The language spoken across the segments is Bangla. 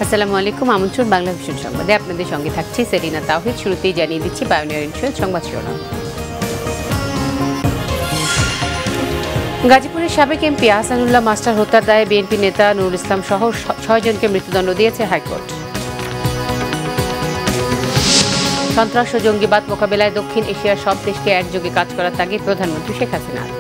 আসসালামু আলাইকুম, আমন্ত্রণ বাংলা ভিশন সংবাদে আপনাদের সঙ্গে থাকছি সেলিনা তাওহিদ। শুরুতেই জানিয়ে দিচ্ছি পায়োনিয়ার ইন্স্যুরেন্স সংবাদ শিরোনাম। গাজীপুরের সাবেক এমপি আহসানুল্লাহ মাস্টার হত্যার দায়ে বিএনপি নেতা নুরুল ইসলাম সহ ৬ জনকে মৃত্যুদণ্ড দিয়েছে হাইকোর্ট। সন্ত্রাস ও জঙ্গিবাদ মোকাবেলায় দক্ষিণ এশিয়ার সব দেশকে একযোগে কাজ করার তাগিদ প্রধানমন্ত্রী শেখ হাসিনার।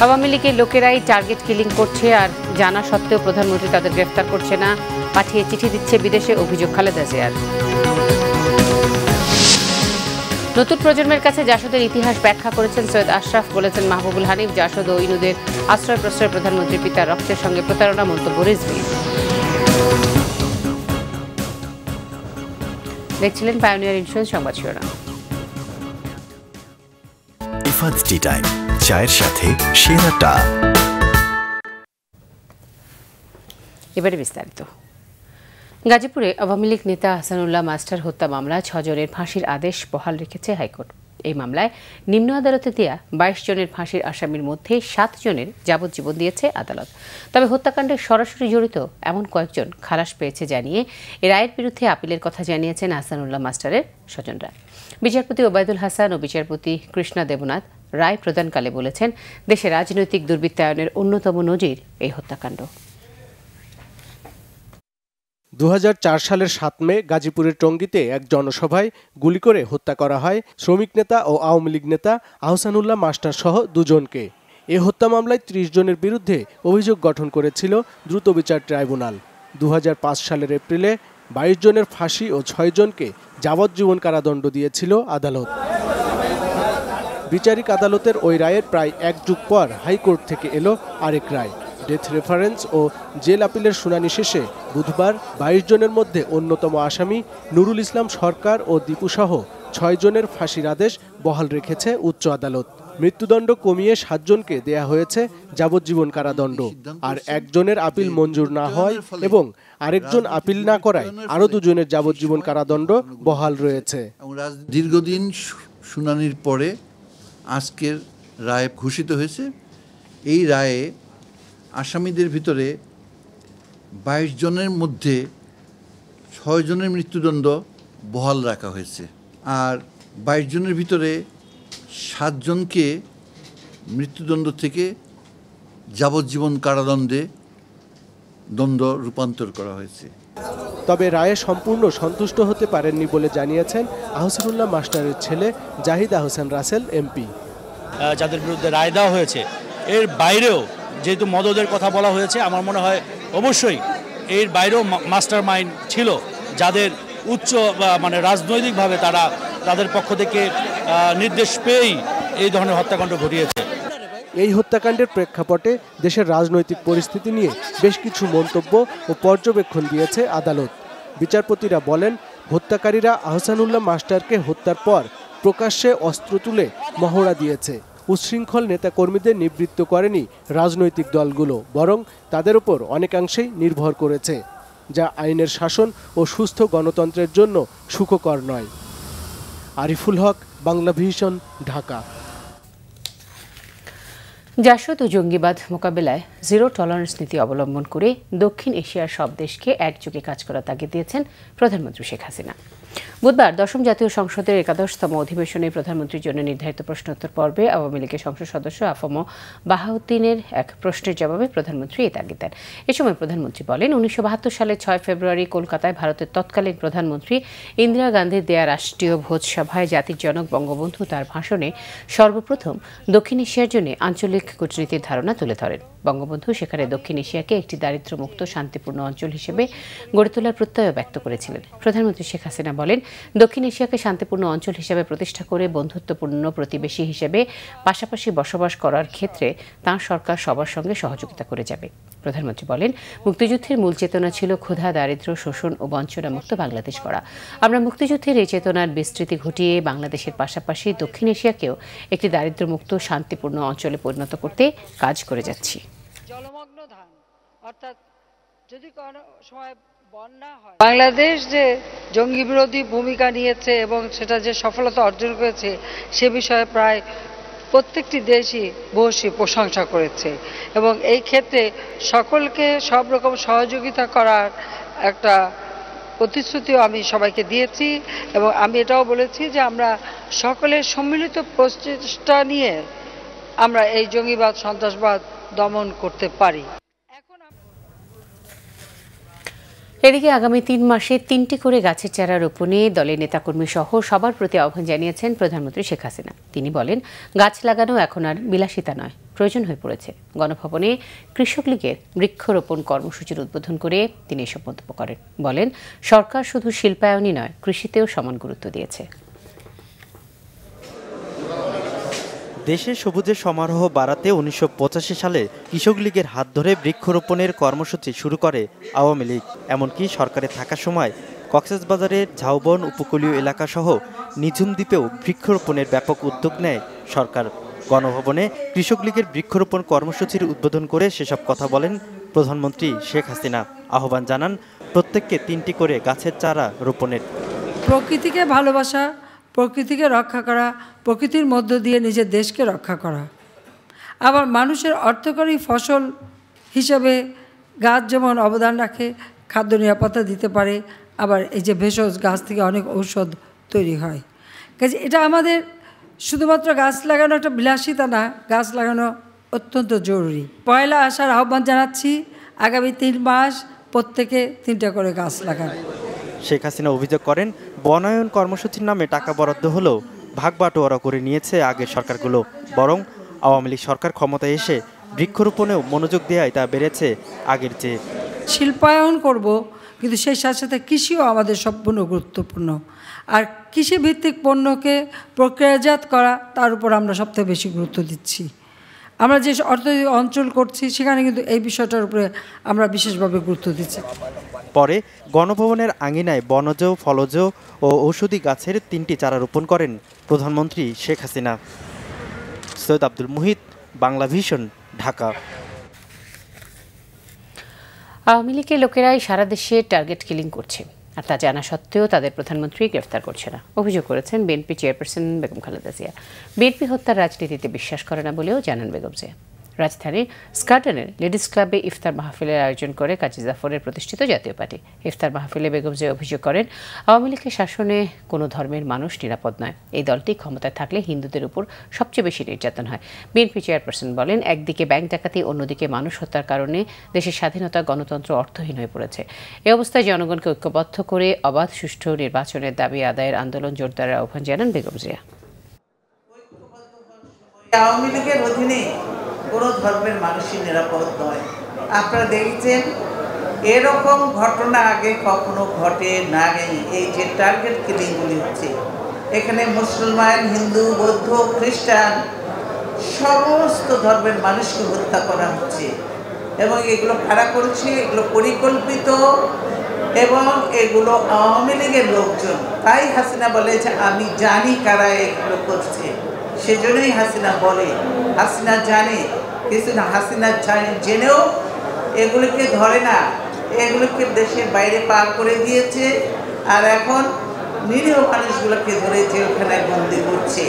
আওয়ামী লীগের লোকেরাই টার্গেট কিলিং করছে, আর জানা সত্ত্বেও প্রধানমন্ত্রী তাদের গ্রেফতার করছে না, পাঠিয়ে চিঠি দিচ্ছে বিদেশে, অভিযোগ খালেদা জিয়ার। নতুন প্রজন্মের কাছে জাসদের ইতিহাস ব্যাখ্যা করেছেন সৈয়দ আশরাফ, বলেছেন মাহবুবুল হানিফ। জাসদ ও ইনুদের আশ্রয় প্রশ্রয় প্রধানমন্ত্রীর পিতার রক্তের সঙ্গে প্রতারণা, মন্তব্য রিজভী। দেখছিলেন পায়োনিয়ার ইন্স্যুরেন্স সংবাদ শিরোনাম। ইফাদ টি টাইম, চায়ের সাথে সেরাটা। এবারে বিস্তারিত। গাজীপুরে আওয়ামী লীগ নেতা আহসানুল্লাহ মাস্টার হত্যা মামলায় ৬ জনের ফাঁসির আদেশ বহাল রেখেছে হাইকোর্ট। এই মামলায় নিম্ন আদালতে দেয়া ২২ জনের ফাঁসির আসামির মধ্যে ৭ জনের যাবজ্জীবন দিয়েছে আদালত। তবে হত্যাকাণ্ডে সরাসরি জড়িত এমন কয়েকজন খালাস পেয়েছে জানিয়ে এ রায়ের বিরুদ্ধে আপিলের কথা জানিয়েছেন আহসানুল্লাহ মাস্টারের স্বজনরা। বিচারপতি ওবায়দুল হাসান ও বিচারপতি কৃষ্ণা দেবনাথ রায় প্রদানকালে বলেছেন, দেশে রাজনৈতিক দুর্বৃত্তায়নের অন্যতম নজির এই হত্যাকাণ্ড। ২০০৪ সালের ৭ মে গাজীপুরের টঙ্গীতে এক জনসভায় গুলি করে হত্যা করা হয় শ্রমিক নেতা ও আওয়ামী লীগ নেতা আহসানুল্লাহ মাস্টার সহ ২ জনকে। এ হত্যা মামলায় ৩০ জনের বিরুদ্ধে অভিযোগ গঠন করেছিল দ্রুত বিচার ট্রাইব্যুনাল। ২০০৫ সালের এপ্রিলে ২২ জনের ফাঁসি ও ৬ জনকে যাবজ্জীবন কারাদণ্ড দিয়েছিল আদালত। বিচারিক আদালতের ওই রায়ের প্রায় ১ যুগ পর হাইকোর্ট থেকে এলো আরেক রায়। ডেথ রেফারেন্স ও জেল আপিলের শুনানি শেষে বুধবার ২২ জনের মধ্যে অন্যতম আসামি নুরুল ইসলাম সরকার ও দীপুসহ ৬ জনের ফাঁসির আদেশ বহাল রেখেছে উচ্চ আদালত। মৃত্যুদণ্ড কমিয়ে ৭ জনকে দেয়া হয়েছে যাবজ্জীবন কারাদণ্ড, আর ১ জনের আপিল মঞ্জুর না হয় এবং আরেকজন আপিল না করায় আরও ২ জনের যাবজ্জীবন কারাদণ্ড বহাল রয়েছে। দীর্ঘদিন শুনানির পরে আজকের রায় ঘোষিত হয়েছে। এই রায়ে আসামিদের ভিতরে ২২ জনের মধ্যে ৬ জনের মৃত্যুদণ্ড বহাল রাখা হয়েছে, আর ২২ জনের ভিতরে ৭ জনকে মৃত্যুদণ্ড থেকে যাবজ্জীবন কারাদণ্ডে রূপান্তর করা হয়েছে। তবে রায়ে সম্পূর্ণ সন্তুষ্ট হতে পারেননি বলে জানিয়েছেন আহসানুল্লাহ মাস্টারের ছেলে জাহিদ আহসান রাসেল এমপি। যাদের বিরুদ্ধে রায় দেওয়া হয়েছে এর বাইরেও যেহেতু মদদের কথা বলা হয়েছে, আমার মনে হয় অবশ্যই এর বাইরেও মাস্টার মাইন্ড ছিল, যাদের উচ্চ মানে রাজনৈতিকভাবে তাদের পক্ষ থেকে নির্দেশ পেয়েই এই ধরনের হত্যাকাণ্ড ঘটিয়েছে। এই হত্যাকাণ্ডের প্রেক্ষাপটে দেশের রাজনৈতিক পরিস্থিতি নিয়ে বেশ কিছু মন্তব্য ও পর্যবেক্ষণ দিয়েছে আদালত। বিচারপতিরা বলেন, হত্যাকারীরা আহসানুল্লাহ মাস্টারকে হত্যার পর প্রকাশ্যে অস্ত্র তুলে মহড়া দিয়েছে। উচ্ছৃঙ্খল নেতাকর্মীদের নিবৃত্ত করেনি রাজনৈতিক দলগুলো, বরং তাদের উপর অনেকাংশেই নির্ভর করেছে, যা আইনের শাসন ও সুস্থ গণতন্ত্রের জন্য সুখকর নয়। আরিফুল হক, বাংলা ভিশন, ঢাকা। জাসদ ও জঙ্গিবাদ মোকাবেলায় জিরো টলারেন্স নীতি অবলম্বন করে দক্ষিণ এশিয়ার সব দেশকে একযোগে কাজ করার তাগিদ দিয়েছেন প্রধানমন্ত্রী শেখ হাসিনা। বুধবার ১০ম জাতীয় সংসদের ১১তম অধিবেশনে প্রধানমন্ত্রীর জন্য নির্ধারিত প্রশ্নোত্তর পর্বে আওয়ামী লীগের সংসদ সদস্য আফম বাহাউদ্দিনের এক প্রশ্নের জবাবে প্রধানমন্ত্রী এই তাগিদ দেন। এ সময় প্রধানমন্ত্রী বলেন, ১৯৭২ সালের ৬ ফেব্রুয়ারি কলকাতায় ভারতের তৎকালীন প্রধানমন্ত্রী ইন্দিরা গান্ধীর দেয়া রাষ্ট্রীয় ভোজসভায় জাতির জনক বঙ্গবন্ধু তার ভাষণে সর্বপ্রথম দক্ষিণ এশিয়ার জন্য আঞ্চলিক কূটনীতির ধারণা তুলে ধরেন। বঙ্গবন্ধু সেখানে দক্ষিণ এশিয়াকে একটি দারিদ্র্যমুক্ত শান্তিপূর্ণ অঞ্চল হিসেবে গড়ে তোলার প্রত্যয় ব্যক্ত করেছিলেন। প্রধানমন্ত্রী শেখ হাসিনা বলেন, দক্ষিণ এশিয়াকে শান্তিপূর্ণ অঞ্চল হিসেবে প্রতিষ্ঠা করে বন্ধুত্বপূর্ণ প্রতিবেশী হিসেবে পাশাপাশি বসবাস করার ক্ষেত্রে তাঁর সরকার সবার সঙ্গে সহযোগিতা করে যাবে। প্রধানমন্ত্রী বলেন, মুক্তিযুদ্ধের মূল চেতনা ছিল ক্ষুধা, দারিদ্র্য, শোষণ ও বঞ্চনা মুক্ত বাংলাদেশ গড়া। আমরা মুক্তিযুদ্ধের এই চেতনার বিস্তৃতি ঘটিয়ে বাংলাদেশের পাশাপাশি দক্ষিণ এশিয়াকেও একটি দারিদ্র্যমুক্ত শান্তিপূর্ণ অঞ্চলে পরিণত করতে কাজ করে যাচ্ছি। জলমগ্ন ধান, অর্থাৎ যদি কোনো সময় বন্যা হয়, বাংলাদেশ যে জঙ্গি বিরোধী ভূমিকা নিয়েছে এবং সেটা যে সফলতা অর্জন করেছে সে বিষয়ে প্রায় প্রত্যেকটি দেশই ভূয়সী প্রশংসা করেছে এবং এই ক্ষেত্রে সকলকে সব রকম সহযোগিতা করার একটা প্রতিশ্রুতিও আমি সবাইকে দিয়েছি এবং আমি এটাও বলেছি যে আমরা সকলের সম্মিলিত প্রচেষ্টা নিয়ে আমরা এই জঙ্গিবাদ সন্ত্রাসবাদ দমন করতে পারি। এদিকে আগামী ৩ মাসে ৩টি করে গাছের চারা রোপণে দলের নেতাকর্মী সহ সবার প্রতি আহ্বান জানিয়েছেন প্রধানমন্ত্রী শেখ হাসিনা। তিনি বলেন, গাছ লাগানো এখন আর বিলাসিতা নয়, প্রয়োজন হয়ে পড়েছে। গণভবনে কৃষক লীগের বৃক্ষরোপণ কর্মসূচির উদ্বোধন করে তিনি এসব মন্তব্য করেন। বলেন, সরকার শুধু শিল্পায়নই নয়, কৃষিতেও সমান গুরুত্ব দিয়েছে। দেশে সবুজের সমারোহ বাড়াতে ১৯৮৫ সালে কৃষক লীগের হাত ধরে বৃক্ষরোপণের কর্মসূচি শুরু করে আওয়ামী লীগ। এমনকি সরকারে থাকার সময় কক্সবাজারের ঝাউবন উপকূলীয় এলাকাসহ নিঝুম দ্বীপেও বৃক্ষরোপণের ব্যাপক উদ্যোগ নেয় সরকার। গণভবনে কৃষক লীগের বৃক্ষরোপণ কর্মসূচির উদ্বোধন করে সেসব কথা বলেন প্রধানমন্ত্রী শেখ হাসিনা। আহ্বান জানান প্রত্যেককে ৩টি করে গাছের চারা রোপণের। প্রকৃতিকে ভালোবাসা, প্রকৃতিকে রক্ষা করা, প্রকৃতির মধ্য দিয়ে নিজের দেশকে রক্ষা করা। আবার মানুষের অর্থকরী ফসল হিসেবে গাছ যেমন অবদান রাখে, খাদ্য নিরাপত্তা দিতে পারে, আবার এই যে ভেষজ গাছ থেকে অনেক ঔষধ তৈরি হয়। কাজে এটা আমাদের শুধুমাত্র গাছ লাগানো একটা বিলাসিতা না, গাছ লাগানো অত্যন্ত জরুরি। পয়লা আসার আহ্বান জানাচ্ছি, আগামী ৩ মাস প্রত্যেকে ৩টা করে গাছ লাগান। শেখ হাসিনা অভিযোগ করেন, বনায়ন কর্মসূচির নামে টাকা বরাদ্দ হলেও ভাগ বাটোয়ারা করে নিয়েছে আগের সরকারগুলো। বরং আওয়ামী লীগ সরকার ক্ষমতায় এসে বৃক্ষরোপণেও মনোযোগ দেওয়ায় তা বেড়েছে আগের চেয়ে। শিল্পায়ন করব, কিন্তু সেই সাথে সাথে কৃষিও আমাদের সম্পূর্ণ গুরুত্বপূর্ণ। আর কৃষিভিত্তিক পণ্যকে প্রক্রিয়াজাত করা, তার উপর আমরা সবথেকে বেশি গুরুত্ব দিচ্ছি। আমরা যে অর্থনৈতিক অঞ্চল করছি সেখানে কিন্তু এই বিষয়টার উপরে আমরা বিশেষভাবে গুরুত্ব দিচ্ছি। পরে গণভবনের আঙিনায় বনজ, ফলজ ও ঔষধি গাছের 3টি চারা রোপণ করেন প্রধানমন্ত্রী শেখ হাসিনা। সৈয়দ আব্দুল মুহিত, বাংলা ভিশন, ঢাকা। আওয়ামী লীগের লোকেরাই সারা দেশে টার্গেট কিলিং করছে, আর তা জানা সত্ত্বেও তাদের প্রধানমন্ত্রী গ্রেফতার করছে না, অভিযোগ করেছেন BNP chairperson Begum Khaleda Zia. BNP হত্যার রাজনীতিতে বিশ্বাস করে না বলেও জানান বেগম জিয়া। রাজধানীর স্কাটনের লেডিস ক্লাবে ইফতার মাহফিলের আয়োজন করে কাজী জাফরের প্রতিষ্ঠিত জাতীয় পার্টি। ইফতার মাহফিলে বেগম জিয়া অভিযোগ করেন, আওয়ামী লীগের শাসনে কোনো ধর্মের মানুষ নিরাপদ নয়। এই দলটি ক্ষমতায় থাকলে হিন্দুদের উপর সবচেয়ে বেশি নির্যাতন হয়। বিএনপি চেয়ারপারসন বলেন, একদিকে ব্যাংক ডাকাতি, অন্যদিকে মানুষ হত্যার কারণে দেশের স্বাধীনতা, গণতন্ত্র অর্থহীন হয়ে পড়েছে। এ অবস্থায় জনগণকে ঐক্যবদ্ধ করে অবাধ সুষ্ঠু নির্বাচনের দাবি আদায়ের আন্দোলন জোরদারের আহ্বান জানান বেগম জিয়া। আওয়ামী লীগের অধীনে কোনো ধর্মের মানুষই নিরাপদ নয়। আপনারা দেখছেন এরকম ঘটনা আগে কখনো ঘটে নাই। এই যে টার্গেট কিলিংগুলি হচ্ছে, এখানে মুসলমান, হিন্দু, বৌদ্ধ, খ্রিস্টান সমস্ত ধর্মের মানুষকে হত্যা করা হচ্ছে এবং এগুলো কারা করছে, এগুলো পরিকল্পিত এবং এগুলো আওয়ামী লীগের লোকজন। তাই হাসিনা বলে যে আমি জানি কারা এগুলো করছে, সেজন্যই হাসিনা বলে। হাসিনা জানে, কিন্তু হাসিনা জেনেও এগুলোকে ধরে না, এগুলোকে দেশের বাইরে পার করে দিয়েছে আর এখন নিরীহ মানুষগুলোকে ধরে জেলখানায় বন্দি করছে।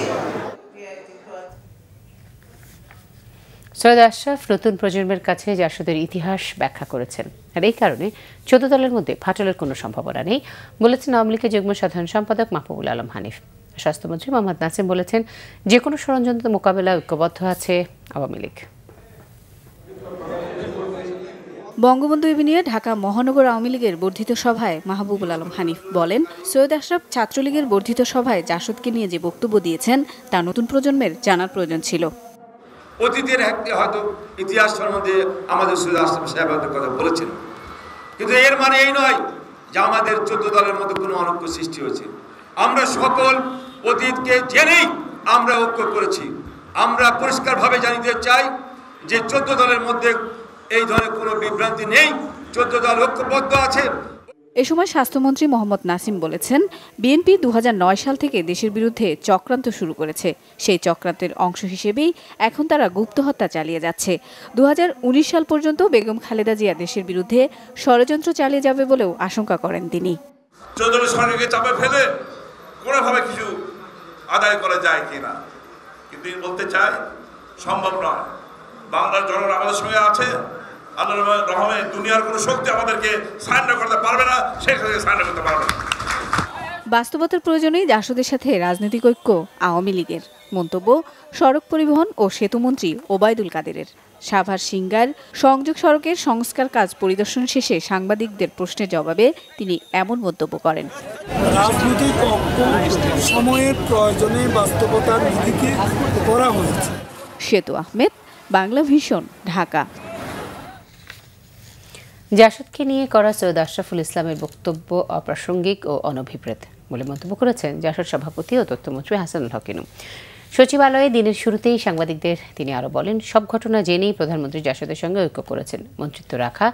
সৈয়দ আশরাফ নতুন প্রজন্মের কাছে জাসদের ইতিহাস ব্যাখ্যা করেছেন, আর এই কারণে 14 দলের মধ্যে ফাটলের কোনো সম্ভাবনা নেই বলেছেন আওয়ামী লীগের যুগ্ম সাধারণ সম্পাদক মাহবুবুল আলম হানিফ। স্বাস্থ্যমন্ত্রী মোহাম্মদ নাসিম বলেছেন, যে কোনো ষড়যন্ত্র মোকাবেলায় ঐক্যবদ্ধ আছে আওয়ামী লীগ। বঙ্গবন্ধু এভিনিউয়ে ঢাকা মহানগর আওয়ামী লীগের বর্ধিত সভায় মাহবুবুল আলম হানিফ বলেন, সৈয়দ আশরাফ ছাত্রলীগের বর্ধিত সভায় জাসদকে নিয়ে যে বক্তব্য দিয়েছেন তা নতুন প্রজন্মের জানার প্রয়োজন ছিল। অতীতের হয়তো ইতিহাস সম্বন্ধে আমাদের সৈয়দ আশরাফ সাহেব কথা বলেছেন, কিন্তু এর মানে এই নয় যে আমাদের 14 দলের মধ্যে কোনো অনৈক্য সৃষ্টি হয়েছে। আমরা সকল অতীতকে জেনেই আমরা ঐক্য করেছি। আমরা পরিষ্কারভাবে জানিয়ে চাই যে 14 দলের মধ্যে এই ধরনের কোনো বিভ্রান্তি নেই, 14 দল ঐক্যবদ্ধ আছে। এ সময় স্বাস্থ্যমন্ত্রী মোহাম্মদ নাসিম বলেছেন, বিএনপি 2009 সাল থেকে দেশের বিরুদ্ধে চক্রান্ত শুরু করেছে। সেই চক্রান্তের অংশ হিসেবেই এখন তারা গুপ্ত হত্যা চালিয়ে যাচ্ছে। 2019 সাল পর্যন্ত বেগম খালেদা জিয়া দেশের বিরুদ্ধে ষড়যন্ত্র চালিয়ে যাবে বলেও আশঙ্কা করেন তিনি। 14 দলের সরকারকে চাপে ফেলে কোনোভাবে কিছু আদায় করা যায় কিনা, কিন্তু দিন বলতে চাই, সম্ভব নয়। বাংলার জনগণ আমাদের সঙ্গে আছে। আল্লাহর রহমে দুনিয়ার কোনো শক্তি আমাদেরকে সারেন্ডার করতে পারবে না, শেখ হাসিনা সারেন্ডার করতে পারবে না। বাস্তবতার প্রয়োজনেই জাসদের সাথে রাজনৈতিক ঐক্য আওয়ামী লীগের মন্তব্য সড়ক পরিবহন ও সেতুমন্ত্রী ওবায়দুল কাদেরের। সাভার সিঙ্গার সংযোগ সড়কের সংস্কার কাজ পরিদর্শন শেষে সাংবাদিকদের প্রশ্নের জবাবে তিনি এমন মন্তব্য করেন। রাজনৈতিক ঐক্য সময়ের প্রয়োজনে বাস্তবতার নীতিকে করা হয়েছে। সেতু আহমেদ, বাংলা ভিশন, ঢাকা। জাসদকে নিয়ে করা সৈয়দ আশরাফুল ইসলামের বক্তব্য অপ্রাসঙ্গিক ও অনভিপ্রেত বলে মন্তব্য করেছেন জাসদ সভাপতি ও তথ্যমন্ত্রী হাসানুল হক ইনু। সচিবালয়ে দিনের শুরুতেই সাংবাদিকদের তিনি আরও বলেন, সব ঘটনা জেনেই প্রধানমন্ত্রী জাসদের সঙ্গে ঐক্য করেছেন। মন্ত্রিত্ব রাখা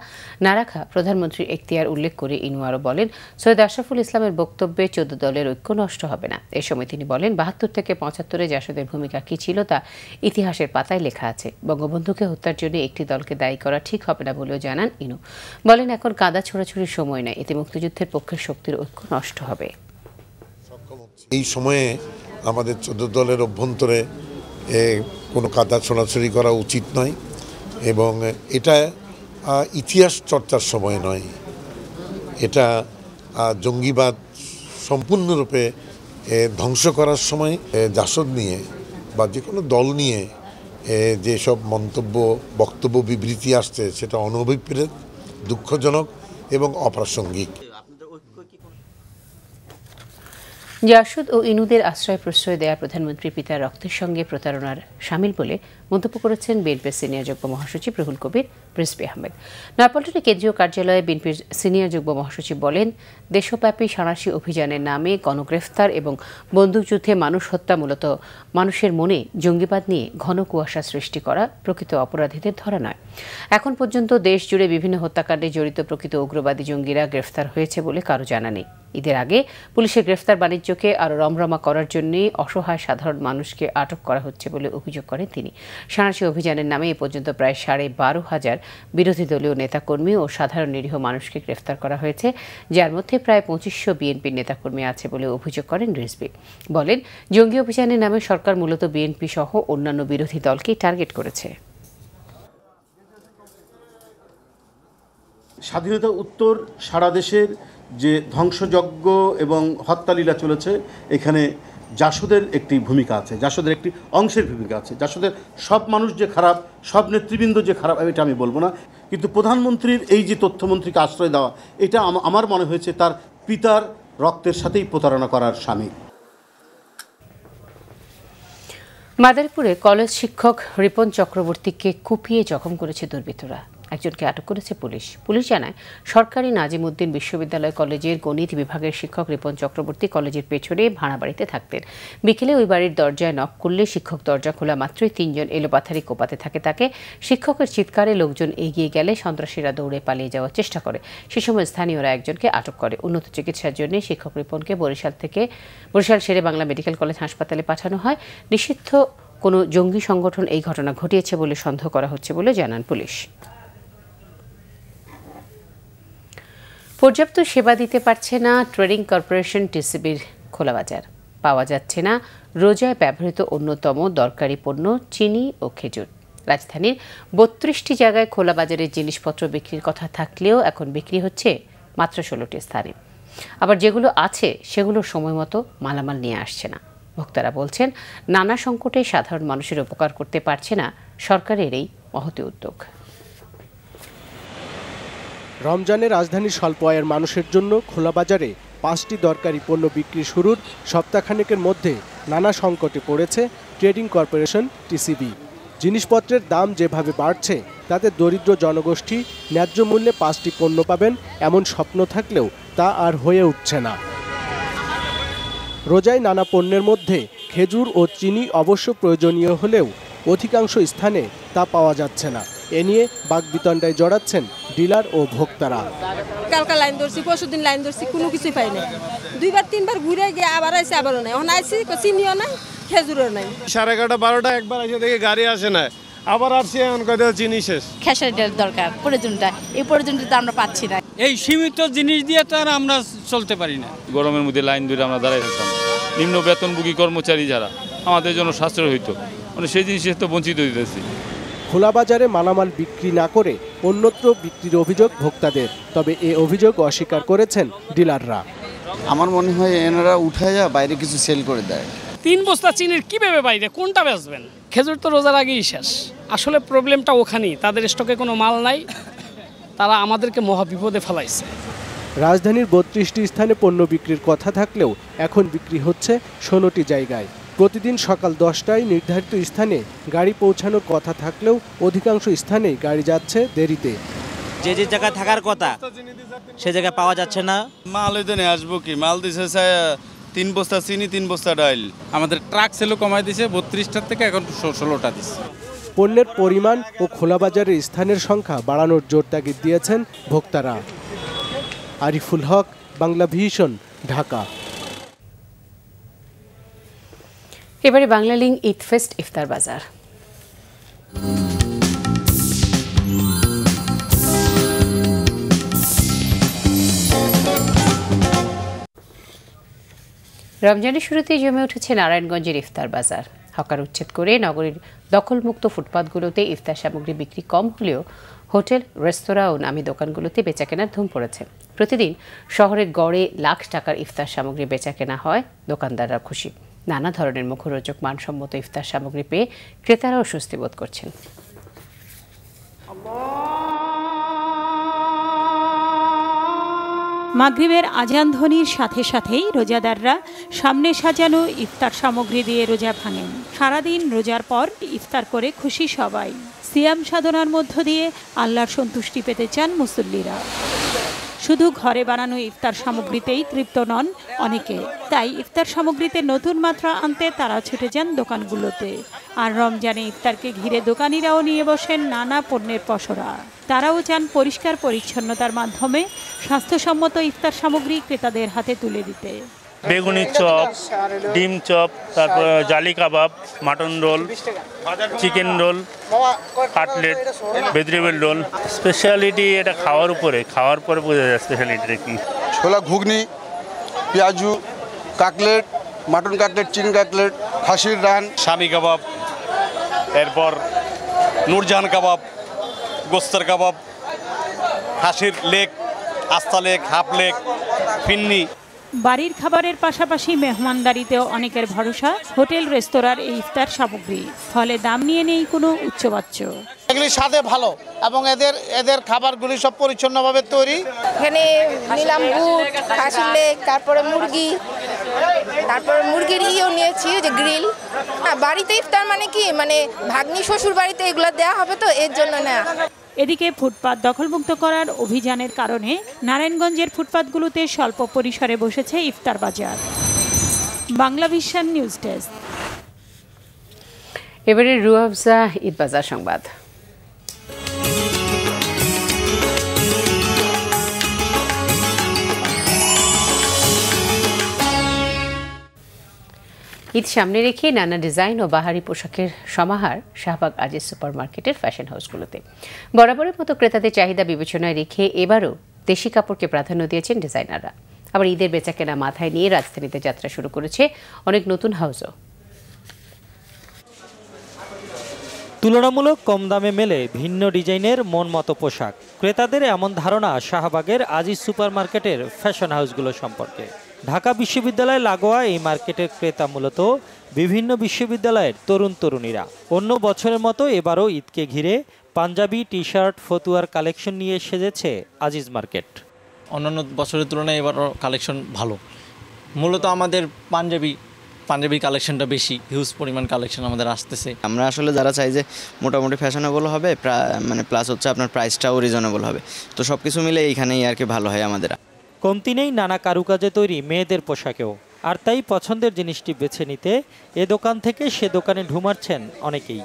না রাখা প্রধানমন্ত্রীর এখতিয়ার উল্লেখ করে ইনু আরও বলেন, সৈয়দ আশরাফুল ইসলামের বক্তব্যে 14 দলের ঐক্য নষ্ট হবে না। এ সময় তিনি বলেন, 72 থেকে 75-এ জাসদের ভূমিকা কী ছিল তা ইতিহাসের পাতায় লেখা আছে। বঙ্গবন্ধুকে হত্যার জন্য একটি দলকে দায়ী করা ঠিক হবে না বলেও জানান ইনু। বলেন, এখন কাদা ছোড়াছুড়ির সময় নয়, এতে মুক্তিযুদ্ধের পক্ষের শক্তির ঐক্য নষ্ট হবে। এই সময়ে আমাদের 14 দলের অভ্যন্তরে কোনো কাদা ছোড়াছড়ি করা উচিত নয় এবং এটা ইতিহাস চর্চার সময় নয়, এটা জঙ্গিবাদ সম্পূর্ণরূপে ধ্বংস করার সময় জাসদ নিয়ে বা যে কোনো দল নিয়ে যেসব বক্তব্য বিবৃতি আসছে সেটা অনভিপ্রেত, দুঃখজনক এবং অপ্রাসঙ্গিক। জাসদ ও ইনুদের আশ্রয় প্রশ্রয় দেয়া প্রধানমন্ত্রী পিতার রক্তের সঙ্গে প্রতারণার শামিল বলে মন্তব্য করেছেন বিএনপির সিনিয়র যুগ্ম মহাসচিব রুহুল কবির রিজভী আহমেদ। নয়াপল্টনে কেন্দ্রীয় কার্যালয়ে বিএনপির সিনিয়র যুগ্ম মহাসচিব বলেন, দেশব্যাপী সাঁড়াশি অভিযানের নামে গণগ্রেফতার এবং বন্দুকযুদ্ধে মানুষ হত্যা মূলত মানুষের মনে জঙ্গিবাদ নিয়ে ঘন কুয়াশা সৃষ্টি করা, প্রকৃত অপরাধীদের ধরা নয়। এখন পর্যন্ত দেশ জুড়ে বিভিন্ন হত্যাকাণ্ডে জড়িত প্রকৃত উগ্রবাদী জঙ্গিরা গ্রেফতার হয়েছে বলে কারো জানা নেই। ঈদের আগে পুলিশের গ্রেফতার বাণিজ্যকে আরও রমরমা করার জন্যই অসহায় সাধারণ মানুষকে আটক করা হচ্ছে বলে অভিযোগ করেন তিনি। সাঁড়াশি অভিযানের নামে এ পর্যন্ত প্রায় 12,500 বিরোধী দলীয় নেতাকর্মী ও সাধারণ নিরীহ মানুষকে গ্রেফতার করা হয়েছে, যার মধ্যে প্রায় 2500 বিএনপির নেতাকর্মী আছে বলে অভিযোগ করেন রিজভী। বলেন, জঙ্গি অভিযানের নামে সরকার মূলত বিএনপি সহ অন্যান্য বিরোধী দলকেই টার্গেট করেছে। স্বাধীনতা উত্তর সারা দেশের যে ধ্বংসযজ্ঞ এবং হত্যালীলা চলেছে, এখানে জাসদের একটি ভূমিকা আছে, জাসদের একটি অংশের ভূমিকা আছে। জাসদের সব মানুষ যে খারাপ, সব নেতৃবৃন্দ যে খারাপ, এটা আমি বলবো না, কিন্তু প্রধানমন্ত্রীর এই যে তথ্যমন্ত্রীকে আশ্রয় দেওয়া, এটা আমার মনে হয়েছে তার পিতার রক্তের সাথেই প্রতারণা করার শামিল। মাদারীপুরে কলেজ শিক্ষক রিপন চক্রবর্তীকে কুপিয়ে জখম করেছে দুর্বৃত্তরা। একজনকে আটক করেছে পুলিশ। পুলিশ জানায়, সরকারি নাজিমউদ্দিন বিশ্ববিদ্যালয় কলেজের গণিত বিভাগের শিক্ষক রিপন চক্রবর্তী কলেজের পেছনে ভাড়া বাড়িতে থাকতেন। বিকেলে ওই বাড়ির দরজায় নক করলে শিক্ষক দরজা খোলা মাত্রই 3 জন এলোপাথারি কোপাতে থাকে তাকে। শিক্ষকের চিৎকারে লোকজন এগিয়ে গেলে সন্ত্রাসীরা দৌড়ে পালিয়ে যাওয়ার চেষ্টা করে। সে সময় স্থানীয়রা একজনকে আটক করে। উন্নত চিকিৎসার জন্য শিক্ষক রিপনকে বরিশাল শেরে বাংলা মেডিকেল কলেজ হাসপাতালে পাঠানো হয়। নিষিদ্ধ কোনো জঙ্গি সংগঠন এই ঘটনা ঘটিয়েছে বলে সন্দেহ করা হচ্ছে বলে জানান পুলিশ। পর্যাপ্ত সেবা দিতে পারছে না ট্রেডিং কর্পোরেশন টিসিবির খোলা বাজার। পাওয়া যাচ্ছে না রোজায় ব্যবহৃত অন্যতম দরকারি পণ্য চিনি ও খেজুর। রাজধানীর 32টি জায়গায় খোলা বাজারের জিনিসপত্র বিক্রির কথা থাকলেও এখন বিক্রি হচ্ছে মাত্র 16টি স্থানে। আবার যেগুলো আছে সেগুলো সময় মতো মালামাল নিয়ে আসছে না। ভোক্তারা বলছেন, নানা সংকটে সাধারণ মানুষের উপকার করতে পারছে না সরকারের এই মহতি উদ্যোগ। রমজানে রাজধানীর স্বল্প আয়ের মানুষের জন্য খোলা বাজারে 5টি দরকারি পণ্য বিক্রি শুরুর সপ্তাহখানেকের মধ্যে নানা সংকটে পড়েছে ট্রেডিং কর্পোরেশন টিসিবি। জিনিসপত্রের দাম যেভাবে বাড়ছে তাতে দরিদ্র জনগোষ্ঠী ন্যায্য মূল্যে 5টি পণ্য পাবেন এমন স্বপ্ন থাকলেও তা আর হয়ে উঠছে না। রোজায় নানা পণ্যের মধ্যে খেজুর ও চিনি অবশ্য প্রয়োজনীয় হলেও অধিকাংশ স্থানে তা পাওয়া যাচ্ছে না। এ নিয়ে বাকবিতণ্ডায় জড়াচ্ছেন ডিলার ও ভোক্তারা। কালকা লাইন ধরছি, পরশুদিন লাইন ধরছি, কোনো কিছুই পাই না। 2বার 3বার ঘুরে গিয়ে আবার আইসি, আবারও নাই। এখন আইসি, চিনিও নাই, খেজুরও নাই। 11:30 12টা একবার এসে দেখে গাড়ি আসে না, আবার আসছে এখন কত চিনি শেষ। খেসারিটার দরকার, প্রয়োজনটা, এই প্রয়োজনটা আমরা পাচ্ছি না। এই সীমিত জিনিস দিয়ে তো আর আমরা চলতে পারি না। গরমের মধ্যে লাইন ধরে আমরা দাঁড়াই থাকতাম। নিম্ন বেতনভোগী কর্মচারী যারা আমাদের জন্য সাশ্রয় হইতো, মানে সেই জিনিসের তো বঞ্চিত হইতেছি। খোলা বাজারে মালামাল বিক্রি না করে অন্যত্র বিক্রির অভিযোগ ভোক্তাদের, তবে এ অভিযোগ অস্বীকার করেছেন ডিলাররা। আমার মনে হয় এনারা উঠায় বাইরে কিছু সেল করে দেয়। 3 বস্তা চিনির কিভাবে বাইরে কোনটা বেচবেন? খেজুর তো রোজার আগেই শেষ। আসলে প্রবলেমটা ওখানেই, তাদের স্টকে কোনো মাল নাই, তারা আমাদেরকে মহা বিপদে ফেলাইছে। রাজধানীর 32টি স্থানে পণ্য বিক্রির কথা থাকলেও এখন বিক্রি হচ্ছে 16টি জায়গায়। প্রতিদিন সকাল 10টায় নির্ধারিত স্থানে গাড়ি পৌঁছানোর কথা থাকলেও অধিকাংশ স্থানেই গাড়ি যাচ্ছে দেরিতে। যে যে জায়গায় থাকার কথা সে জায়গায় পাওয়া যাচ্ছে না। মাল হইতে নিয়ে আসবো কি, মাল দিছে 3 বস্তা চিনি, 3 বস্তা ডাইল। আমাদের ট্রাক সেলও কমাই দিছে, 32টার থেকে এখন 16টা দিচ্ছে। পণ্যের পরিমাণ ও খোলা বাজারের স্থানের সংখ্যা বাড়ানোর জোর তাগিদ দিয়েছেন ভোক্তারা। আরিফুল হক, বাংলা ভিশন, ঢাকা। এবারে বাংলা লিংক ঈদ ফেস্ট ইফতার বাজার। রমজানের শুরুতেই জমে উঠেছে নারায়ণগঞ্জের ইফতার বাজার। হকার উচ্ছেদ করে নগরীর দখলমুক্ত ফুটপাতগুলোতে ইফতার সামগ্রী বিক্রি কম হলেও হোটেল, রেস্তোরাঁ ও নামী দোকানগুলোতে বেচাকেনার ধুম পড়েছে। প্রতিদিন শহরের গড়ে লাখ টাকার ইফতার সামগ্রী বেচাকেনা হয়, দোকানদাররা খুশি। নানা ধরনের মুখরোচক মানসম্মত ইফতার সামগ্রী পেয়ে ক্রেতারাও স্বস্তি বোধ করছেন। মাগরিবের আজান ধ্বনির সাথে সাথেই রোজাদাররা সামনে সাজানো ইফতার সামগ্রী দিয়ে রোজা ভাঙেন। সারাদিন রোজার পর ইফতার করে খুশি সবাই। সিয়াম সাধনার মধ্য দিয়ে আল্লাহর সন্তুষ্টি পেতে চান মুসল্লিরা। শুধু ঘরে বানানো ইফতার সামগ্রীতেই তৃপ্ত নন অনেকে, তাই ইফতার সামগ্রীতে নতুন মাত্রা আনতে তারা ছুটে যান দোকানগুলোতে। আর রমজানে ইফতারকে ঘিরে দোকানিরাও নিয়ে বসেন নানা পণ্যের পসরা। তারাও চান পরিষ্কার পরিচ্ছন্নতার মাধ্যমে স্বাস্থ্যসম্মত ইফতার সামগ্রী ক্রেতাদের হাতে তুলে দিতে। বেগুনি চপ, ডিম চপ, তারপর জালি কাবাব, mutton roll, chicken roll, cutlet, vegetable roll. Speciality এটা খাওয়ার পরে বোঝা যায় স্পেশালিটিটা কি। ছোলা ঘুগনি, পেঁয়াজু, cutlet, mutton cutlet, chicken cutlet, খাসির রান, শামি কাবাব, এরপর নূরজাহান কাবাব, গোস্তের কাবাব, খাসির লেগ, আস্তা লেগ, হাফ লেগ, ফিন্নি। বাড়ির খাবারের পাশাপাশি মেহমানদারিতেও অনেকের ভরসা হোটেল রেস্তোরাঁর এই ইফতার সামগ্রী। ফলে দাম নিয়ে নেই কোনো উচ্চবাচ্য। এগুলি স্বাদে ভালো এবং এদের খাবারগুলি সব পরিচ্ছন্নভাবে তৈরি। এখানে নিলাম বুট, খাসির লেগ, তারপরে মুরগি, তারপরে মুরগির ইও নিয়েছি যে গ্রিল। বাড়িতে ইফতার মানে কি, মানে ভাগ্নি শ্বশুর বাড়িতে এগুলো দেওয়া হবে, তো এর জন্য না। এদিকে ফুটপাত দখলমুক্ত করার অভিযানের কারণে নারায়ণগঞ্জের ফুটপাতগুলোতে স্বল্প পরিসরে বসেছে ইফতার বাজার। Bangla vision news desk. এবারে রুয়াবজা ঈদ বাজার সংবাদ। ঈদ সামনে রেখে নানা ডিজাইন ও বাহারি পোশাকের সমাহার শাহবাগ আজিজ সুপার মার্কেটের ফ্যাশন হাউসগুলোতে। বরাবরের মতো ক্রেতাদের চাহিদা বিবেচনায় রেখে এবারও দেশি কাপড়কে প্রাধান্য দিয়েছেন ডিজাইনাররা। আবার ঈদের বেচাকেনা মাথায় নিয়ে রাজধানীতে যাত্রা শুরু করেছে অনেক নতুন হাউসও। তুলনামূলক কম দামে মেলে ভিন্ন ডিজাইনের মন মতো পোশাক। ক্রেতাদের এমন ধারণা শাহবাগের আজিজ সুপার মার্কেটের ফ্যাশন হাউসগুলো সম্পর্কে। ঢাকা বিশ্ববিদ্যালয় লাগোয়া এই মার্কেটের ক্রেতা মূলত বিভিন্ন বিশ্ববিদ্যালয়ের তরুণ তরুণীরা। অন্য বছরের মতো এবারও ঈদকে ঘিরে পাঞ্জাবি, টি শার্ট, ফতুয়ার কালেকশন নিয়ে সেজেছে আজিজ মার্কেট। অন্যান্য বছরের তুলনায় এবারও কালেকশন ভালো। মূলত আমাদের পাঞ্জাবির কালেকশনটা বেশি, হিউজ পরিমাণ কালেকশন আমাদের আসতেছে। আমরা আসলে যারা চাই যে মোটামুটি ফ্যাশনেবল হবে, মানে প্লাস হচ্ছে আপনার প্রাইসটাও রিজনেবল হবে, তো সব কিছু মিলে এইখানেই আর কি ভালো হয় আমাদের। কমতি নেই নানা কারুকাজে তৈরি মেয়েদের পোশাকেও। আর তাই পছন্দের জিনিসটি বেছে নিতে এ দোকান থেকে সে দোকানে ঢুমাচ্ছেন অনেকেই।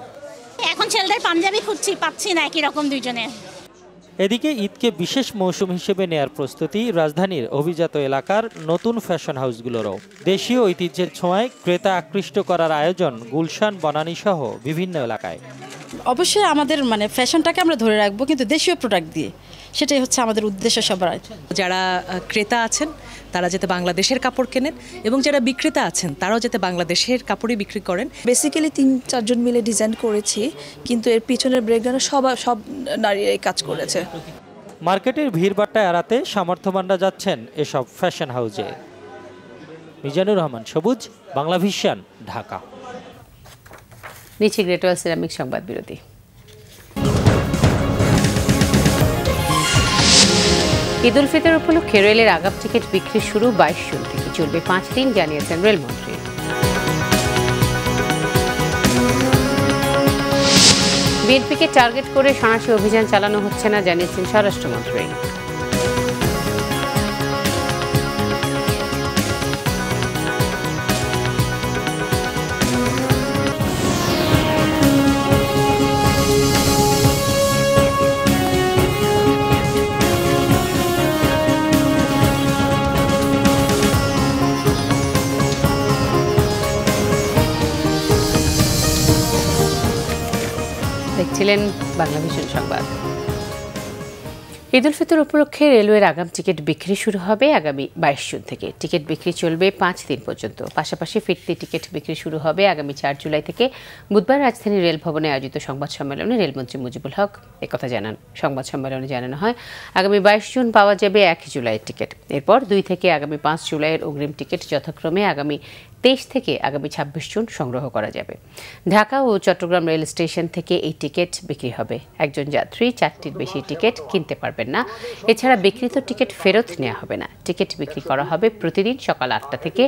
এখন ছেলেদের পাঞ্জাবি খুঁজছি, পাচ্ছি না একই রকম দুইজনে। এদিকে ঈদকে বিশেষ মৌসুম হিসেবে নেয়ার প্রস্তুতি রাজধানীর অভিজাত এলাকার নতুন ফ্যাশন হাউসগুলোরও। দেশীয় ঐতিহ্যের ছোঁয়ায় ক্রেতা আকৃষ্ট করার আয়োজন গুলশান, বনানী সহ বিভিন্ন এলাকায়। অবশ্যই আমাদের মানে ফ্যাশনটাকে আমরা ধরে রাখবো, কিন্তু দেশীয় প্রোডাক্ট দিয়ে। সেটাই হচ্ছে আমাদের উদ্দেশ্য সবার। যারা ক্রেতা আছেন তারা যাতে বাংলাদেশের কাপড় কেনেন এবং যারা বিক্রেতা আছেন তারাও যাতে বাংলাদেশের কাপড়ই বিক্রি করেন। বেসিক্যালি 3-4 জন মিলে ডিজাইন করেছি, কিন্তু এর পিছনের ব্রেকডাউনে সব নারীরাই কাজ করেছে। মার্কেটের ভিড়ভাট্টা এড়াতে সামর্থ্যবানরা যাচ্ছেন এসব ফ্যাশন হাউজে। মিজানুর রহমান সবুজ, বাংলা ভিশন, ঢাকা। নিচে গ্রেট ওয়াল সিরামিক সংবাদ বিরতি। ঈদ উল ফিতর উপলক্ষে রেলের আগাম টিকিট বিক্রি শুরু 22 জুন থেকে, চলবে 5 দিন, জানিয়েছেন রেলমন্ত্রী। বিএনপিকে টার্গেট করে সন্ত্রাসী অভিযান চালানো হচ্ছে না, জানিয়েছেন স্বরাষ্ট্রমন্ত্রী। দেখছিলেন বাংলা ভিশন সংবাদ। ঈদ উল ফিতর উপলক্ষে রেলওয়ের আগাম টিকিট বিক্রি শুরু হবে আগামী 22 জুন থেকে। টিকিট বিক্রি চলবে 5 দিন পর্যন্ত। পাশাপাশি ফিরতি টিকিট বিক্রি শুরু হবে আগামী 4 জুলাই থেকে। বুধবার রাজধানীর রেল ভবনে আয়োজিত সংবাদ সম্মেলনে রেলমন্ত্রী মুজিবুল হক একথা জানান। সংবাদ সম্মেলনে জানানো হয়, আগামী 22 জুন পাওয়া যাবে 1 জুলাইয়ের টিকিট। এরপর 2 থেকে আগামী 5 জুলাইয়ের অগ্রিম টিকিট যথাক্রমে আগামী 23 থেকে আগামী 26 জুন সংগ্রহ করা যাবে। ঢাকা ও চট্টগ্রাম রেল স্টেশন থেকে এই টিকিট বিক্রি হবে। একজন যাত্রী 4টির বেশি টিকিট কিনতে পারবেন না। এছাড়া বিক্রিত টিকিট ফেরত নেওয়া হবে না। টিকিট বিক্রি করা হবে প্রতিদিন সকাল 8টা থেকে।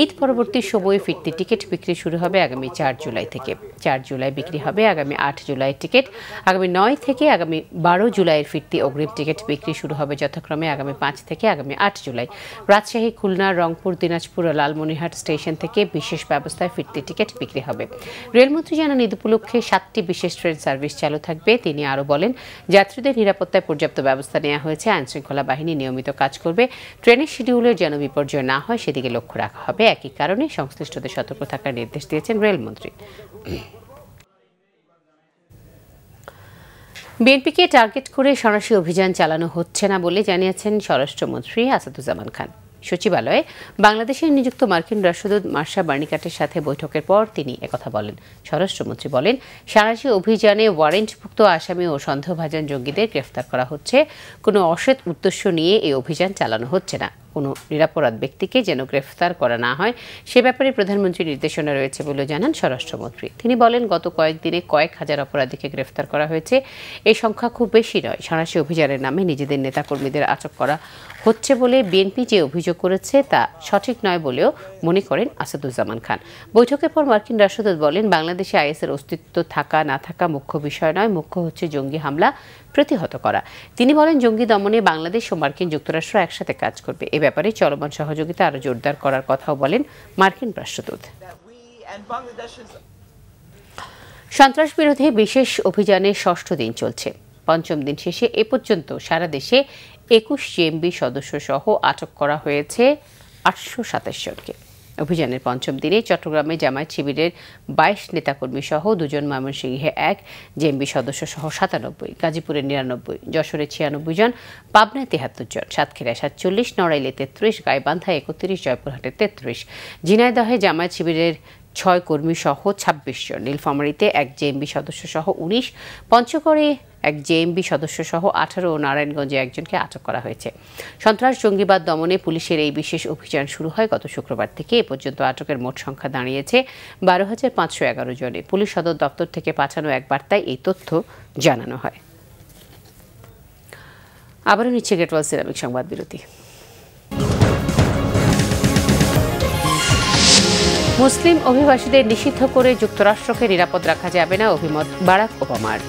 ঈদ পরবর্তী সময়ে ফিরতি টিকিট বিক্রি শুরু হবে আগামী 4 জুলাই থেকে। 4 জুলাই বিক্রি হবে আগামী 8 জুলাইয়ের টিকিট। আগামী 9 থেকে আগামী 12 জুলাইয়ের ফিরতি অগ্রিম টিকিট বিক্রি শুরু হবে যথাক্রমে আগামী 5 থেকে আগামী 8 জুলাই। রাজশাহী, খুলনা, রংপুর, দিনাজপুর ও লালমনিরহাট স্টেশন থেকে বিশেষ ব্যবস্থায় ফিরতি টিকিট বিক্রি হবে। রেলমন্ত্রী জানান, ঈদ উপলক্ষে 7টি বিশেষ ট্রেন সার্ভিস চালু থাকবে। তিনি আরও বলেন, যাত্রীদের নিরাপত্তায় পর্যাপ্ত ব্যবস্থা নেওয়া হয়েছে। আইনশৃঙ্খলা বাহিনী নিয়মিত কাজ করবে। ট্রেনের শিডিউলের যেন বিপর্যয় না হয় সেদিকে লক্ষ্য রাখা হবে। একই কারণে সংশ্লিষ্টদের সতর্ক থাকার নির্দেশ দিয়েছেন রেলমন্ত্রী। বিএনপিকে টার্গেট করে সন্ত্রাসী অভিযান চালানো হচ্ছে না বলে জানিয়েছেন স্বরাষ্ট্রমন্ত্রী আসাদুজ্জামান খান। সচিবালয়ে বাংলাদেশের নিযুক্ত মার্কিন রাষ্ট্রদূত মার্শা বার্নিকাটের সাথে বৈঠকের পর তিনি একথা বলেন। স্বরাষ্ট্রমন্ত্রী বলেন, সন্ত্রাসী অভিযানে ওয়ারেন্টভুক্ত আসামি ও সন্দেহভাজন জঙ্গিদের গ্রেফতার করা হচ্ছে। কোনো অসৎ উদ্দেশ্য নিয়ে এই অভিযান চালানো হচ্ছে না। কোনো নিরাপরাধ ব্যক্তিকে যেন গ্রেফতার করা না হয় সে ব্যাপারে প্রধানমন্ত্রীর নির্দেশনা রয়েছে বলে জানান স্বরাষ্ট্রমন্ত্রী। তিনি বলেন, গত কয়েকদিনে কয়েক হাজার অপরাধীকে গ্রেফতার করা হয়েছে। এই সংখ্যা খুব বেশি নয়। সন্ত্রাসী অভিযানের নামে নিজেদের নেতাকর্মীদের আটক করা হচ্ছে বলে বিএনপি যে অভিযোগ করেছে তা সঠিক নয় বলেও মনে করেন আসাদুজ্জামান খান। বৈঠকের পর মার্কিন রাষ্ট্রদূত বলেন, বাংলাদেশে আইএসের অস্তিত্ব থাকা না থাকা মুখ্য বিষয় নয়, মুখ্য হচ্ছে জঙ্গি হামলা প্রতিহত করা। তিনি বলেন, জঙ্গি দমনে বাংলাদেশ ও মার্কিন যুক্তরাষ্ট্র একসাথে কাজ করবে। এ ব্যাপারে চলমান সহযোগিতা আরও জোরদার করার কথাও বলেন মার্কিন রাষ্ট্রদূত। সন্ত্রাস বিরোধী বিশেষ অভিযানে 6ষ্ঠ দিন চলছে। 5ম দিন শেষে এ পর্যন্ত সারা দেশে 21 জেএমবি সদস্য সহ আটক করা হয়েছে 827 জনকে। অভিযানের 5ম দিনে চট্টগ্রামে জামায়াত শিবিরের 22 নেতাকর্মী সহ 2 জন, ময়মনসিংহে 1 জেএমবি সদস্য সহ 97, গাজীপুরে 99, যশোরে 96 জন, পাবনায় 73 জন, সাতক্ষীরায় 47, নড়াইলে 33, গাইবান্ধায় 31, জয়পুরহাটে 33, ঝিনাইদহে জামায়াত শিবিরের 6 কর্মী সহ 26 জন, নীলফামারীতে 1 জেএমবি সদস্য সহ 19, পঞ্চগড়ে 1 জেএমবি সদস্য সহ 18 ও নারায়ণগঞ্জে একজনকে আটক করা হয়েছে। সন্ত্রাস জঙ্গিবাদ দমনে পুলিশের এই বিশেষ অভিযান শুরু হয় গত শুক্রবার থেকে। এ পর্যন্ত আটকের মোট সংখ্যা দাঁড়িয়েছে 12,511 জনে। পুলিশ সদর দপ্তর থেকে পাঠানো এক বার্তায় এই তথ্য জানানো হয়। আবারও নিচ্ছে গ্রেট ওয়াল সিরামিক সংবাদ বিরতি। মুসলিম অভিবাসীদের নিষিদ্ধ করে যুক্তরাষ্ট্রকে নিরাপদ রাখা যাবে না, অভিমত বারাক ওবামার।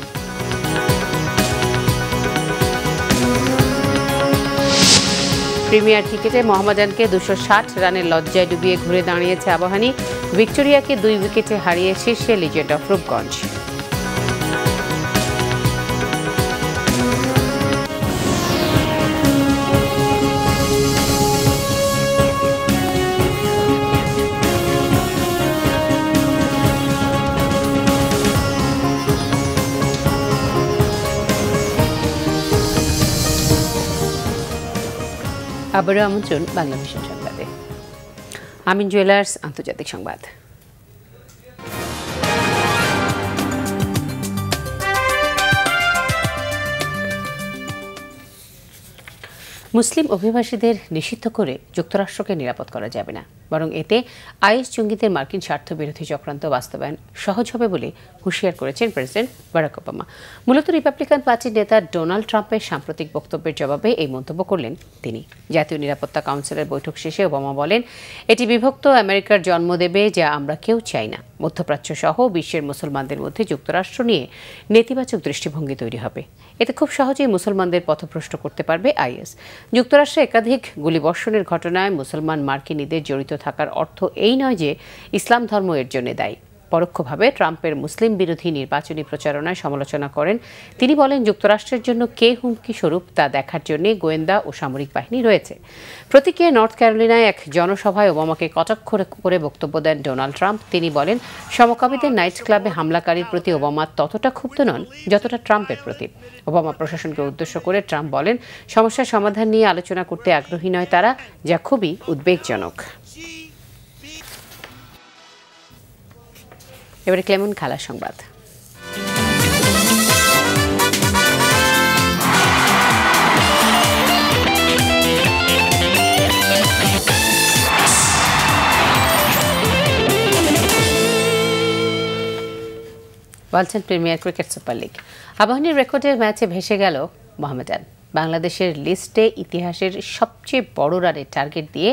প্রিমিয়ার ক্রিকেটে মোহামেডানকে 260 রানের লজ্জায় ডুবিয়ে ঘুরে দাঁড়িয়েছে আবাহনী। ভিক্টোরিয়াকে 2 উইকেটে হারিয়ে শীর্ষে লিজেন্ড অফ রূপগঞ্জ। আবারও আমন্ত্রণ বাংলা ভিশন সংবাদে। আমিন জুয়েলার্স আন্তর্জাতিক সংবাদ। মুসলিম অভিবাসীদের নিষিদ্ধ করে যুক্তরাষ্ট্রকে নিরাপদ করা যাবে না, বরং এতে আইএস জঙ্গিদের মার্কিন স্বার্থ বিরোধী চক্রান্ত বাস্তবায়ন সহজ হবে বলে হুঁশিয়ার করেছেন প্রেসিডেন্ট বারাক ওবামা। মূলত রিপাবলিকান পার্টির নেতা ডোনাল্ড ট্রাম্পের সাম্প্রতিক বক্তব্যের জবাবে এই মন্তব্য করলেন তিনি। জাতীয় নিরাপত্তা কাউন্সিলের বৈঠক শেষে ওবামা বলেন, এটি বিভক্ত আমেরিকার জন্ম দেবে, যা আমরা কেউ চাই না। মধ্যপ্রাচ্য সহ বিশ্বের মুসলমানদের মধ্যে যুক্তরাষ্ট্র নিয়ে নেতিবাচক দৃষ্টিভঙ্গি তৈরি হবে। এতে খুব সহজেই মুসলমানদের পথভ্রষ্ট করতে পারবে আইএস। যুক্তরাষ্ট্রে একাধিক গুলিবর্ষণের ঘটনায় মুসলমান মার্কিনীদের জড়িত থাকার অর্থ এই নয় যে ইসলাম ধর্ম এর জন্য দায়ী। পরোক্ষভাবে ট্রাম্পের মুসলিম বিরোধী নির্বাচনী প্রচারণায় সমালোচনা করেন তিনি। বলেন, যুক্তরাষ্ট্রের জন্য কে হুমকি স্বরূপ তা দেখার জন্য গোয়েন্দা ও সামরিক বাহিনী রয়েছে। প্রতিক্রিয়ায় নর্থ ক্যারোলিনায় এক জনসভায় ওবামাকে কটাক্ষ করে বক্তব্য দেন ডোনাল্ড ট্রাম্প। তিনি বলেন, সমকামীদের নাইট ক্লাবে হামলাকারীর প্রতি ওবামা ততটা ক্ষুব্ধ নন যতটা ট্রাম্পের প্রতি। ওবামা প্রশাসনকে উদ্দেশ্য করে ট্রাম্প বলেন, সমস্যার সমাধান নিয়ে আলোচনা করতে আগ্রহী নয় তারা, যা খুবই উদ্বেগজনক। এবারে ক্লেমন খেলার সংবাদ। বলছেন প্রিমিয়ার ক্রিকেট সুপার লিগ। আবাহনীর রেকর্ডের ম্যাচে ভেসে গেল মোহামেডান। বাংলাদেশের লিস্টে ইতিহাসের সবচেয়ে বড় রানের টার্গেট দিয়ে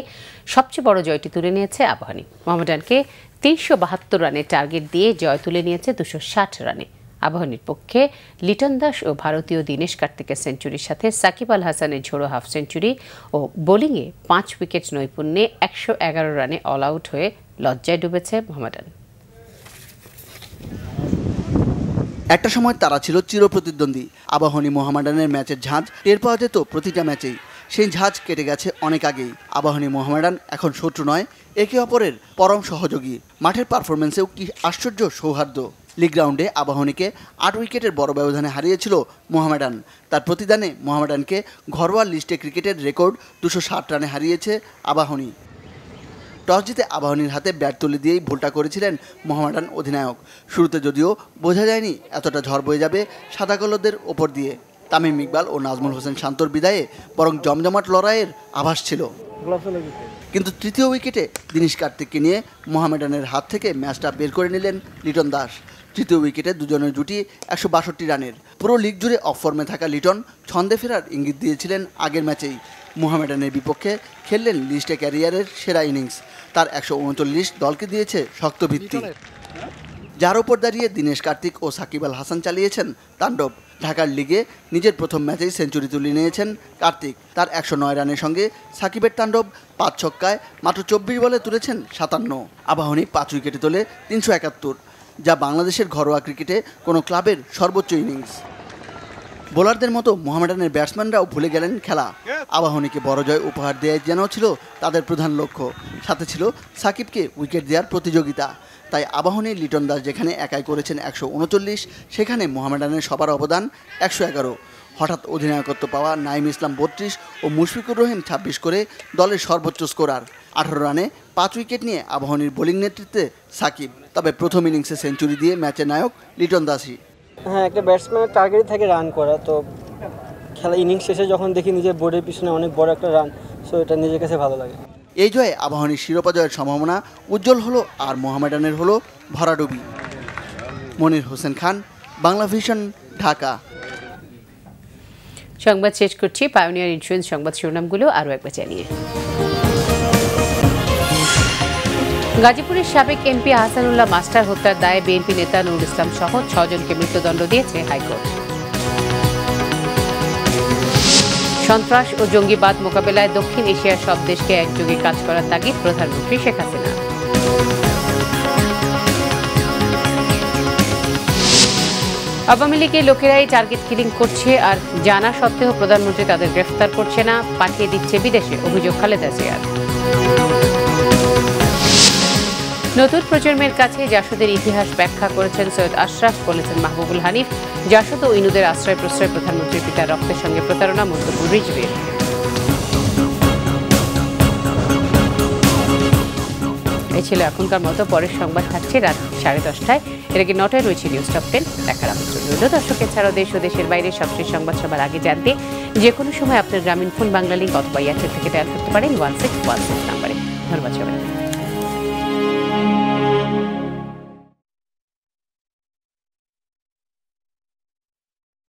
সবচেয়ে বড় জয়টি তুলে নিয়েছে আবাহনী। মোহামেডানকে 372 রানের টার্গেট দিয়ে জয় তুলে নিয়েছে 260 রানে। আবাহনীর পক্ষে লিটন দাস ও ভারতীয় দীনেশ কার্তিকের সেঞ্চুরির সাথে সাকিব আল হাসানের ঝোড়ো হাফ সেঞ্চুরি ও বোলিংয়ে 5 উইকেট নৈপুণ্যে 111 রানে অল আউট হয়ে লজ্জায় ডুবেছে মোহামেডান। একটা সময় তারা ছিল চিরপ্রতিদ্বন্দ্বী। আবাহনী মোহামেডানের ম্যাচের ঝাঁজ টের পাওয়া যেত প্রতিটা ম্যাচেই। সেই ঝাঁজ কেটে গেছে অনেক আগেই। আবাহনী মোহামেডান এখন শত্রু নয়, একে অপরের পরম সহযোগী। মাঠের পারফরমেন্সেও কি আশ্চর্য সৌহার্দ্য। লিগ রাউন্ডে আবাহনীকে 8 উইকেটের বড় ব্যবধানে হারিয়েছিল মোহামেডান। তার প্রতিদানে মোহামেডানকে ঘরোয়া লিস্টে ক্রিকেটের রেকর্ড 260 রানে হারিয়েছে আবাহনী। টস জিতে আবাহনীর হাতে ব্যাট তুলে দিয়েই ভুলটা করেছিলেন মোহামেডান অধিনায়ক। শুরুতে যদিও বোঝা যায়নি এতটা ঝড় বয়ে যাবে সাদাকালোদের ওপর দিয়ে। তামিম ইকবাল ও নাজমুল হোসেন শান্তর বিদায়ে বরং জমজমাট লড়াইয়ের আভাস ছিল। কিন্তু তৃতীয় উইকেটে দীনেশ কার্তিককে নিয়ে মোহামেডানের হাত থেকে ম্যাচটা বের করে নিলেন লিটন দাস। তৃতীয় উইকেটে দুজনের জুটি 162 রানের। পুরো লিগ জুড়ে অফ ফর্মে থাকা লিটন ছন্দে ফেরার ইঙ্গিত দিয়েছিলেন আগের ম্যাচেই। মোহামেডানের বিপক্ষে খেললেন লিস্টে ক্যারিয়ারের সেরা ইনিংস। তার 139 দলকে দিয়েছে শক্ত ভিত্তি, যার ওপর দাঁড়িয়ে দীনেশ কার্তিক ও সাকিব আল হাসান চালিয়েছেন তাণ্ডব। ঢাকার লিগে নিজের প্রথম ম্যাচেই সেঞ্চুরি তুলে নিয়েছেন কার্তিক। তার 109 রানের সঙ্গে সাকিবের তাণ্ডব 5 ছক্কায় মাত্র 24 বলে তুলেছেন 57। আবাহনী 5 উইকেটে তোলে 371, যা বাংলাদেশের ঘরোয়া ক্রিকেটে কোনো ক্লাবের সর্বোচ্চ ইনিংস। বোলারদের মতো মোহামেডানের ব্যাটসম্যানরাও ভুলে গেলেন খেলা। আবাহনীকে বড় জয় উপহার দেওয়াই যেন ছিল তাদের প্রধান লক্ষ্য। সাথে ছিল সাকিবকে উইকেট দেওয়ার প্রতিযোগিতা। তাই আবাহনীর লিটন দাস যেখানে একাই করেছেন 139, সেখানে মোহামেডানের সবার অবদান 111। হঠাৎ অধিনায়কত্ব পাওয়া নাইম ইসলাম 32 ও মুশফিকুর রহিম 26 করে দলের সর্বোচ্চ স্কোরার। 18 রানে 5 উইকেট নিয়ে আবাহনীর বোলিং নেতৃত্বে সাকিব। তবে প্রথম ইনিংসে সেঞ্চুরি দিয়ে ম্যাচের নায়ক লিটন দাসই। হ্যাঁ, একটা ব্যাটসম্যানের টার্গেটই থাকে রান করা। তো খেলা ইনিংস শেষে যখন দেখি নিজের বোর্ডের পিছনে অনেক বড় একটা রান, সো এটা নিজের কাছে ভালো লাগে। এই জয়ে আবাহনীর শিরোপা জয়ের সম্ভাবনা উজ্জ্বল হলো, আর মোহামেডানের হলো ভরাডুবি। মনির হোসেন খান, বাংলা ভিশন, ঢাকা। সংবাদ শেষ করছি পায়োনিয়ার ইন্স্যুরেন্স সংবাদ শিরোনামগুলো আরও একবার জানিয়ে। গাজীপুরের সাবেক এমপি আহসানুল্লাহ মাস্টার হত্যার দায়ে বিএনপি নেতা নুরুল ইসলাম সহ 6 জনকে মৃত্যুদণ্ড দিয়েছে হাইকোর্ট। সন্ত্রাস ও জঙ্গিবাদ মোকাবেলায় দক্ষিণ এশিয়ার সব দেশকে একযোগে কাজ করার তাগিদ প্রধানমন্ত্রী শেখ হাসিনা। আওয়ামী লীগের লোকেরাই টার্গেট কিলিং করছে, আর জানা সত্ত্বেও প্রধানমন্ত্রী তাদের গ্রেফতার করছে না, পাঠিয়ে দিচ্ছে বিদেশে, অভিযোগ খালেদা জিয়ার। নতুন প্রজন্মের কাছে জাসদের ইতিহাস ব্যাখ্যা করেছেন সৈয়দ আশরাফ, বলেছেন মাহবুবুল হানিফ। জাসদ ও ইনুদের আশ্রয় প্রশ্রয় প্রধানমন্ত্রীর পিতার রক্তের সঙ্গে প্রতারণা, মন্তব্য রিজভীর। এই ছিল এখনকার মতো। পরের সংবাদ থাকছে রাত 10:30টায়। এর আগে 9টায় রয়েছে নিউজ টপ 10 দেখার আমন্ত্রণ রইল। দর্শক, এছাড়াও দেশ ও দেশের বাইরে সবচেয়ে সংবাদ সবার আগে জানতে যে কোনো সময় আপনার গ্রামীণ ফোন বাংলা লিংক অথবা এয়ারটেল থেকে ডায়াল করতে পারেন 1616 নম্বরে। ধন্যবাদ সবাই।